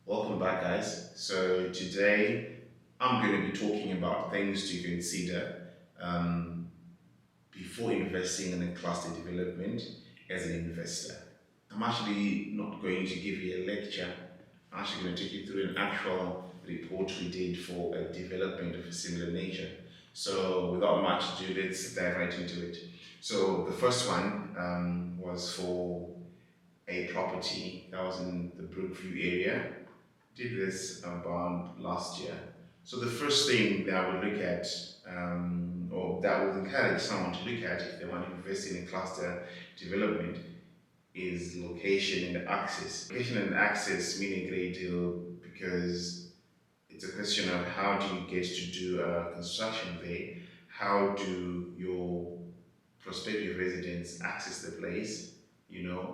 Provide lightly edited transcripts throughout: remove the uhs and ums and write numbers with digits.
Welcome back, guys. So today I'm going to be talking about things to consider um, before investing in a cluster development as an investor. I'm actually not going to give you a lecture. I'm actually going to take you through an actual report we did for a development of a similar nature. So without much ado, let's dive right into it. So the first one was for a property that was in the Brookview area. Did this about last year. So the first thing that I would look at, or that would encourage someone to look at if they want to invest in a cluster development, is location and access. Location and access mean a great deal because it's a question of how do you get to do construction there, how do your prospective residents access the place,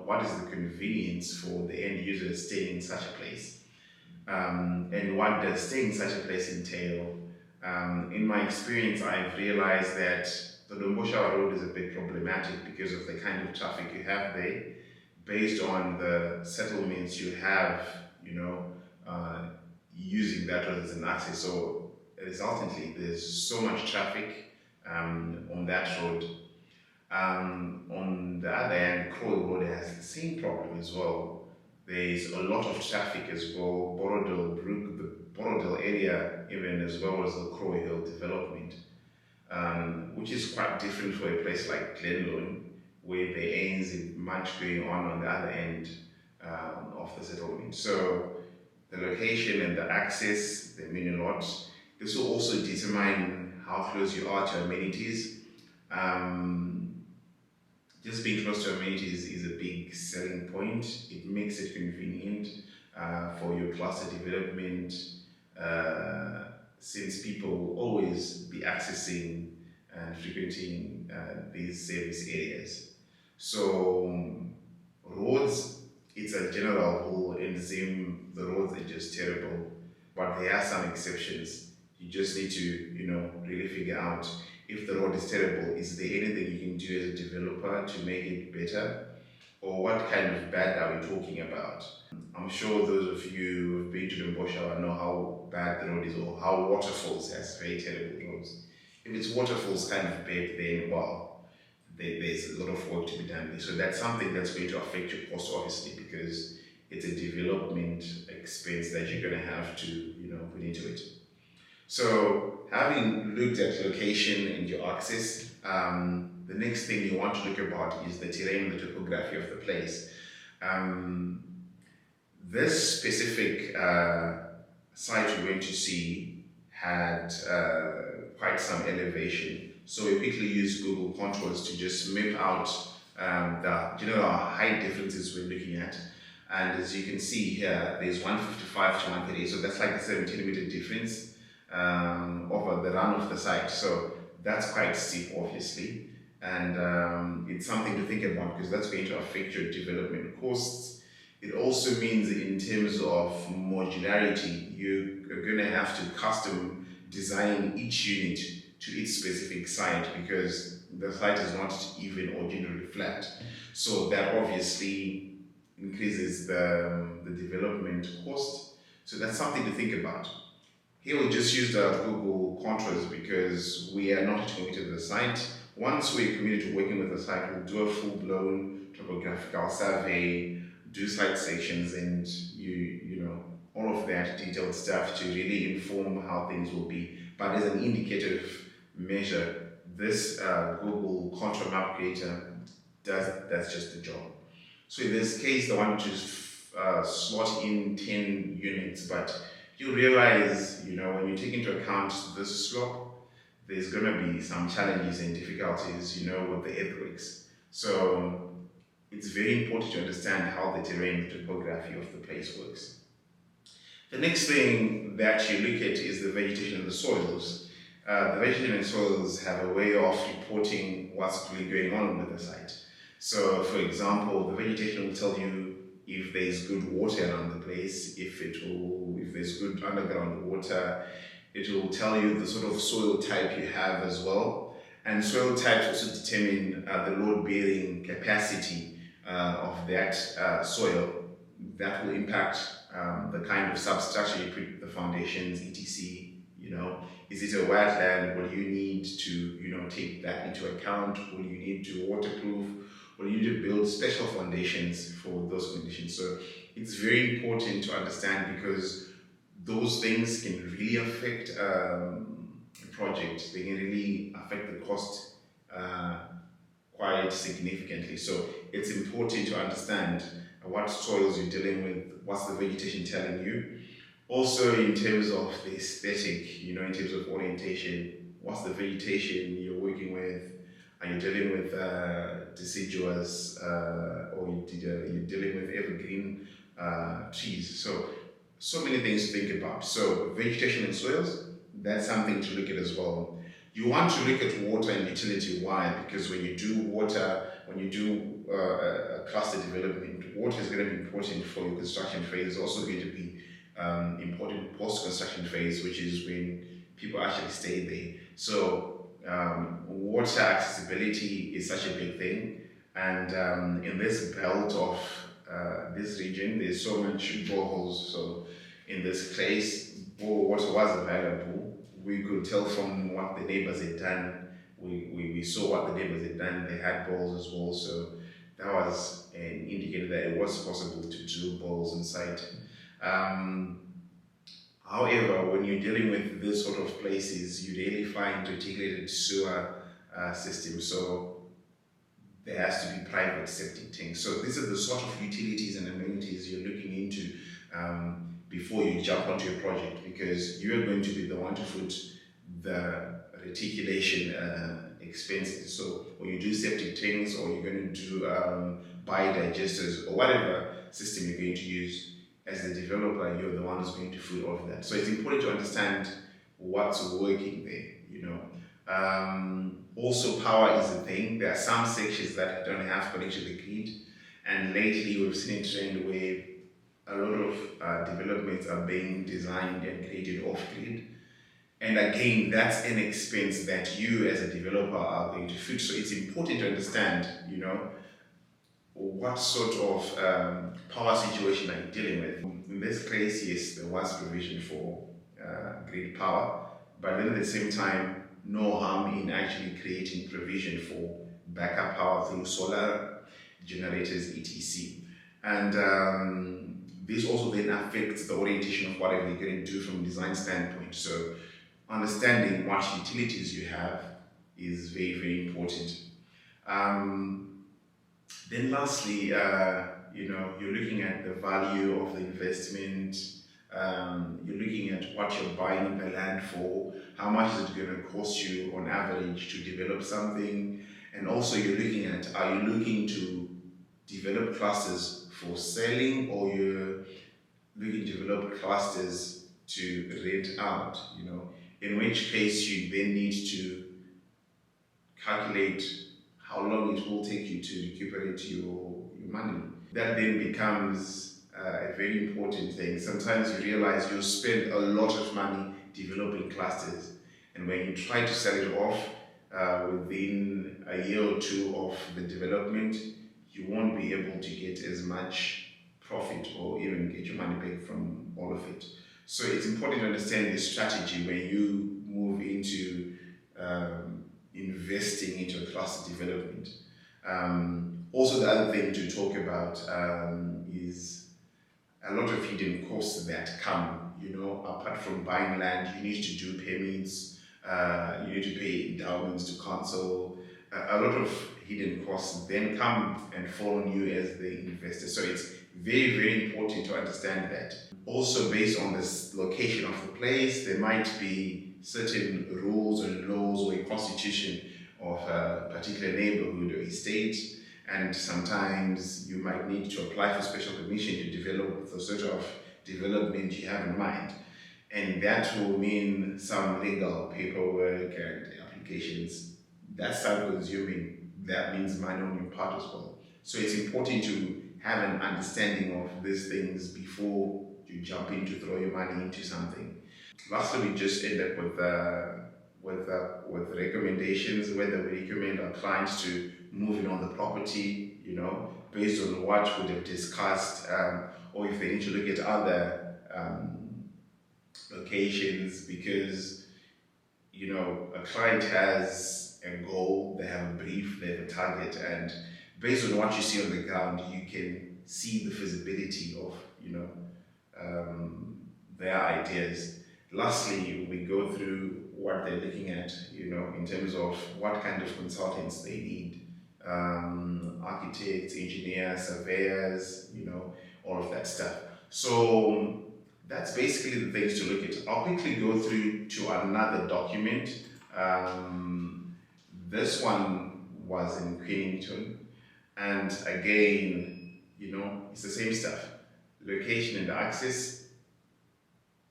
what is the convenience for the end user staying in such a place, and what does staying in such a place entail. In my experience, I've realized that the Domboshawa Road is a bit problematic because of the kind of traffic you have there, based on the settlements you have, using that road as an access. So resultantly, there's so much traffic on that road. On the other hand, Croy Road has the same problem as well. There's a lot of traffic as well. The Borodale area, even as well as the Croy Hill development, which is quite different for a place like Glenlone, where there ain't much going on the other end of the settlement. So the location and the access, they mean a lot. This will also determine how close you are to amenities. Just being close to amenities is a big selling point. It makes it convenient for your cluster development, since people will always be accessing and frequenting these service areas. So roads, it's a general rule in Zim, the roads are just terrible, but there are some exceptions. You just need to, really figure out, if the road is terrible, is there anything you can do as a developer to make it better? Or what kind of bad are we talking about? I'm sure those of you who have been to Domboshawa know how bad the road is, or how Waterfalls has very terrible roads. If it's Waterfalls kind of bad, then well, there's a lot of work to be done there. So that's something that's going to affect your cost, obviously, because it's a development expense that you're going to have to, put into it. So having looked at location and your access, the next thing you want to look about is the terrain, the topography of the place. This specific site we went to see had quite some elevation. So we quickly used Google Contours to just map out the general height differences we're looking at. And as you can see here, there's 155 to 138, so that's like a 17 meter difference over the run of the site. So that's quite steep, obviously, and it's something to think about because that's going to affect your development costs. It also means, in terms of modularity, you're going to have to custom design each unit to its specific site because the site is not even or generally flat. So that obviously increases the development cost. So that's something to think about. Here we just used Google Contours because we are not committed to the site. Once we're committed to working with the site, we'll do a full-blown topographical survey, do site sections, and all of that detailed stuff to really inform how things will be. But as an indicative measure, this Google Contour Map Creator that's just the job. So in this case, the one to slot in 10 units, but you realize, when you take into account this slope, there's going to be some challenges and difficulties, with the earthquakes. So it's very important to understand how the terrain, the topography of the place works. The next thing that you look at is the vegetation and the soils. The vegetation and soils have a way of reporting what's really going on with the site. So, for example, the vegetation will tell you if there's good water around the place, if there's good underground water. It will tell you the sort of soil type you have as well. And soil types also determine the load-bearing capacity of that soil. that will impact the kind of substructure you put the foundations, etc. You know, is it a wetland? Will you need to, take that into account? Will you need to waterproof? Will you need to build special foundations for those conditions? So it's very important to understand, because those things can really affect a project. They can really affect the cost quite significantly. So it's important to understand what soils you're dealing with, what's the vegetation telling you. Also, in terms of the aesthetic, in terms of orientation, what's the vegetation you're working with? Are you dealing with deciduous, or you're dealing with evergreen trees? So many things to think about. So vegetation and soils, that's something to look at as well. You want to look at water and utility. Why? Because when you do a cluster development, water is going to be important for your construction phase. It's also going to be important post-construction phase, which is when people actually stay there. So water accessibility is such a big thing, and in this belt of this region, there's so much boreholes. So in this case, water was available. We could tell from what the neighbors had done. We saw what the neighbors had done. They had bowls as well, so that was an indicator that it was possible to drill bowls inside. However, when you're dealing with this sort of places, you really find reticulated sewer systems. So there has to be private septic tanks. So these are the sort of utilities and amenities you're looking into before you jump onto a project, because you're going to be the one to foot the reticulation expenses. So when you do septic tanks, or you're going to do biodigesters, or whatever system you're going to use, as the developer, you're the one who's going to foot all of that. So it's important to understand what's working there, Also, power is a thing. There are some sections that don't have connection to the grid, and lately we've seen a trend where a lot of developments are being designed and created off-grid. And again, that's an expense that you as a developer are going to foot. So it's important to understand, what sort of power situation are you dealing with. In this case, yes, there was provision for grid power, but then at the same time, no harm in actually creating provision for backup power through solar generators, etc. And this also then affects the orientation of whatever you're going to do from a design standpoint. So understanding what utilities you have is very, very important. Then lastly, you're looking at the value of the investment. You're looking at what you're buying the land for, how much is it going to cost you on average to develop something, and also you're looking at, are you looking to develop clusters for selling, or you're looking to develop clusters to rent out, in which case you then need to calculate how long it will take you to recuperate your money. That then becomes a very important thing. Sometimes you realize you spend a lot of money developing clusters, and when you try to sell it off within a year or two of the development, you won't be able to get as much profit or even get your money back from all of it. So it's important to understand the strategy when you move into investing into a cluster development. Also, the other thing to talk about is a lot of hidden costs that come, apart from buying land. You need to do permits, you need to pay endowments to council. A lot of hidden costs then come and fall on you as the investor. So it's very, very important to understand that. Also, based on this location of the place, there might be certain rules and laws or a constitution of a particular neighborhood or estate, and sometimes you might need to apply for special permission to develop the sort of development you have in mind, and that will mean some legal paperwork and applications. That's time consuming. That means money on your part as well. So it's important to have an understanding of these things before you jump in to throw your money into something. Lastly, we just end up with recommendations, whether we recommend our clients to move in on the property, based on what we have discussed, or if they need to look at other locations, because a client has a goal, they have a brief, they have a target, and based on what you see on the ground, you can see the feasibility of their ideas. Lastly, we go through what they're looking at, in terms of what kind of consultants they need, architects, engineers, surveyors, all of that stuff. So that's basically the things to look at. I'll quickly go through to another document. This one was in Queenington, and again, it's the same stuff. Location and access.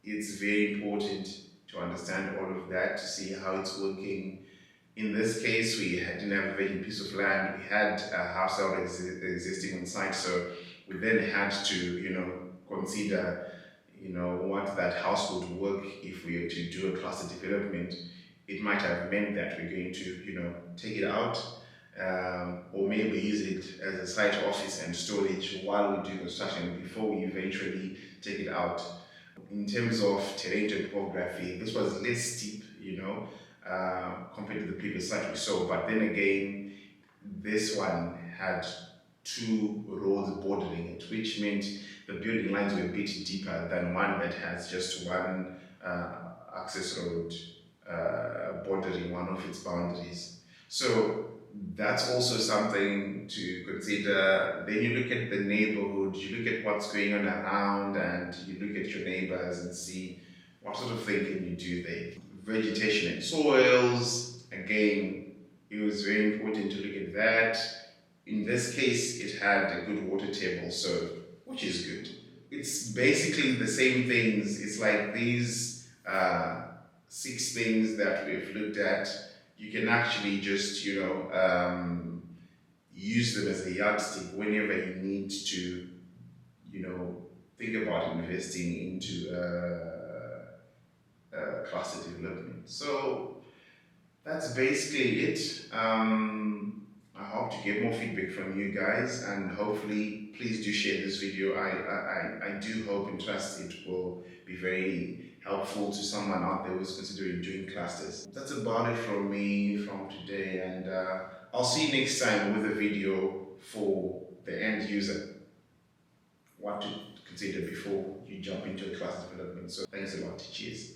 It's very important to understand all of that, to see how it's working. In this case, we didn't have a vacant piece of land. We had a house already existing on site, so we then had to, consider, what that house would work if we were to do a cluster development. It might have meant that we're going to, take it out, or maybe use it as a site office and storage while we do construction before we eventually take it out. In terms of terrain and topography, this was less steep, compared to the previous site we saw. But then again, this one had two roads bordering it, which meant the building lines were a bit deeper than one that has just one access road bordering one of its boundaries. So that's also something to consider. Then you look at the neighborhood, you look at what's going on around, and you look at your neighbors and see what sort of thing can you do there. Vegetation and soils, again, it was very important to look at that. In this case, it had a good water table, so which is good. It's basically the same things. It's like these 6 things that we've looked at. You can actually just, use them as a yardstick whenever you need to, think about investing into cluster development. So that's basically it. I hope to get more feedback from you guys, and hopefully please do share this video. I do hope and trust it will be very helpful to someone out there who's considering doing clusters. That's about it from me from today, and I'll see you next time with a video for the end user, what to consider before you jump into a cluster development. So thanks a lot. Cheers.